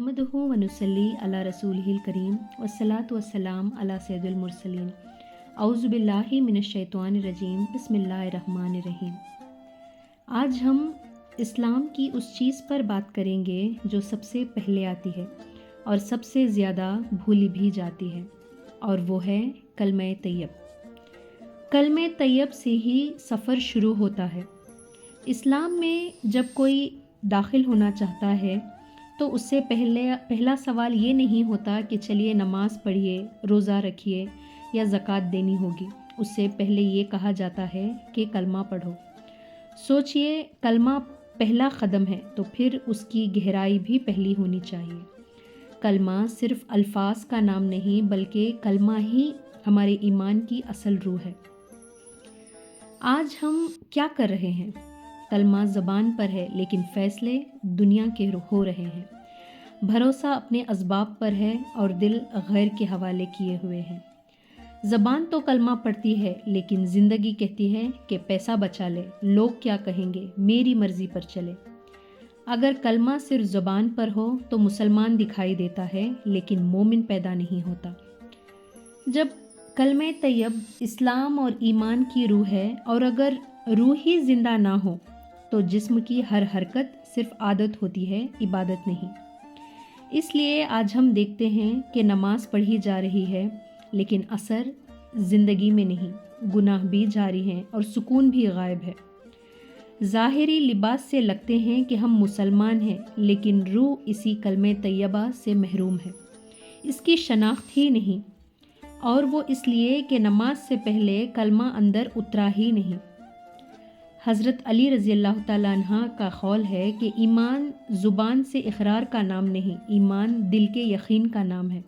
नहमदुहु व नुसल्ली अला रसूलिहिल करीम वस्सलातु वस्सलाम अला सय्यिदिल मुरसलीन औज़ु बिल्लाहि मिनश शैतानिर रजीम बिस्मिल्लाहिर रहमानिर रहीम। आज हम इस्लाम की उस चीज़ पर बात करेंगे जो सबसे पहले आती है और सबसे ज़्यादा भूली भी जाती है, और वो है कलमे तैयब। कलमे तैयब से ही सफ़र शुरू होता है। इस्लाम में जब कोई दाखिल होना चाहता है तो उससे पहला सवाल ये नहीं होता कि चलिए नमाज़ पढ़िए, रोज़ा रखिए या ज़कात देनी होगी। उससे पहले ये कहा जाता है कि कलमा पढ़ो। सोचिए, कलमा पहला कदम है तो फिर उसकी गहराई भी पहली होनी चाहिए। कलमा सिर्फ़ अल्फाज का नाम नहीं, बल्कि कलमा ही हमारे ईमान की असल रूह है। आज हम क्या कर रहे हैं? कलमा ज़बान पर है, लेकिन फ़ैसले दुनिया के हो रहे हैं। भरोसा अपने असबाब पर है और दिल गैर के हवाले किए हुए हैं। ज़बान तो कलमा पढ़ती है, लेकिन ज़िंदगी कहती है कि पैसा बचा ले, लोग क्या कहेंगे, मेरी मर्ज़ी पर चले। अगर कलमा सिर्फ ज़बान पर हो तो मुसलमान दिखाई देता है, लेकिन मोमिन पैदा नहीं होता। जब कलमे तैयब इस्लाम और ईमान की रूह है, और अगर रूह ही ज़िंदा ना हो तो जिस्म की हर हरकत सिर्फ आदत होती है, इबादत नहीं। इसलिए आज हम देखते हैं कि नमाज पढ़ी जा रही है, लेकिन असर ज़िंदगी में नहीं, गुनाह भी जारी हैं और सुकून भी गायब है। ज़ाहिरी लिबास से लगते हैं कि हम मुसलमान हैं, लेकिन रूह इसी कलमे तैयबा से महरूम है, इसकी शनाख्त ही नहीं। और वो इसलिए कि नमाज से पहले कलमा अंदर उतरा ही नहीं। हज़रत अली रज़ी अल्लाह तआला अन्हा का क़ौल है कि ईमान ज़ुबान से इक़रार का नाम नहीं, ईमान दिल के यकीन का नाम है।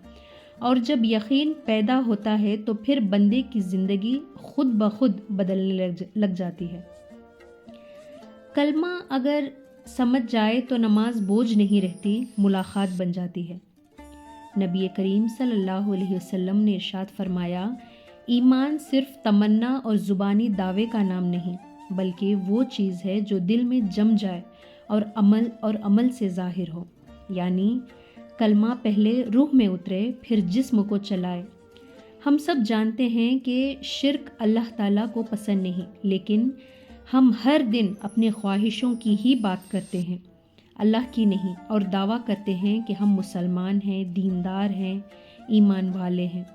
और जब यकीन पैदा होता है तो फिर बंदे की ज़िंदगी खुद ब खुद बदलने लग जाती है। कलमा अगर समझ जाए तो नमाज बोझ नहीं रहती, मुलाकात बन जाती है। नबी करीम सल्लल्लाहु अलैहि वसल्लम ने इरशाद फरमाया, ईमान सिर्फ तमन्ना और ज़ुबानी दावे का नाम नहीं, बल्कि वो चीज़ है जो दिल में जम जाए और अमल से ज़ाहिर हो। यानी कलमा पहले रूह में उतरे, फिर जिस्म को चलाए। हम सब जानते हैं कि शिर्क अल्लाह ताला को पसंद नहीं, लेकिन हम हर दिन अपने ख्वाहिशों की ही बात करते हैं, अल्लाह की नहीं, और दावा करते हैं कि हम मुसलमान हैं, दीनदार हैं, ईमान वाले हैं।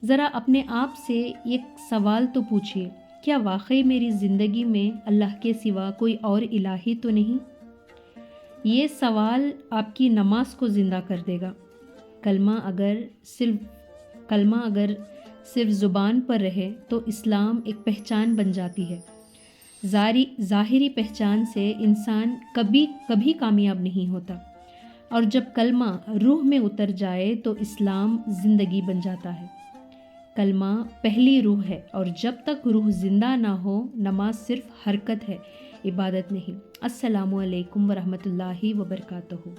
ज़रा अपने आप से एक सवाल तो पूछिए, क्या वाकई मेरी ज़िंदगी में अल्लाह के सिवा कोई और इलाही तो नहीं? ये सवाल आपकी नमाज को ज़िंदा कर देगा। कलमा अगर सिर्फ ज़ुबान पर रहे तो इस्लाम एक पहचान बन जाती है। ज़ाहिरी पहचान से इंसान कभी कामयाब नहीं होता, और जब कलमा रूह में उतर जाए तो इस्लाम ज़िंदगी बन जाता है। कलमा पहली रूह है, और जब तक रूह ज़िंदा ना हो, नमाज सिर्फ हरकत है, इबादत नहीं। अस्सलामु अलैकुम व रहमतुल्लाहि व बरकातहू।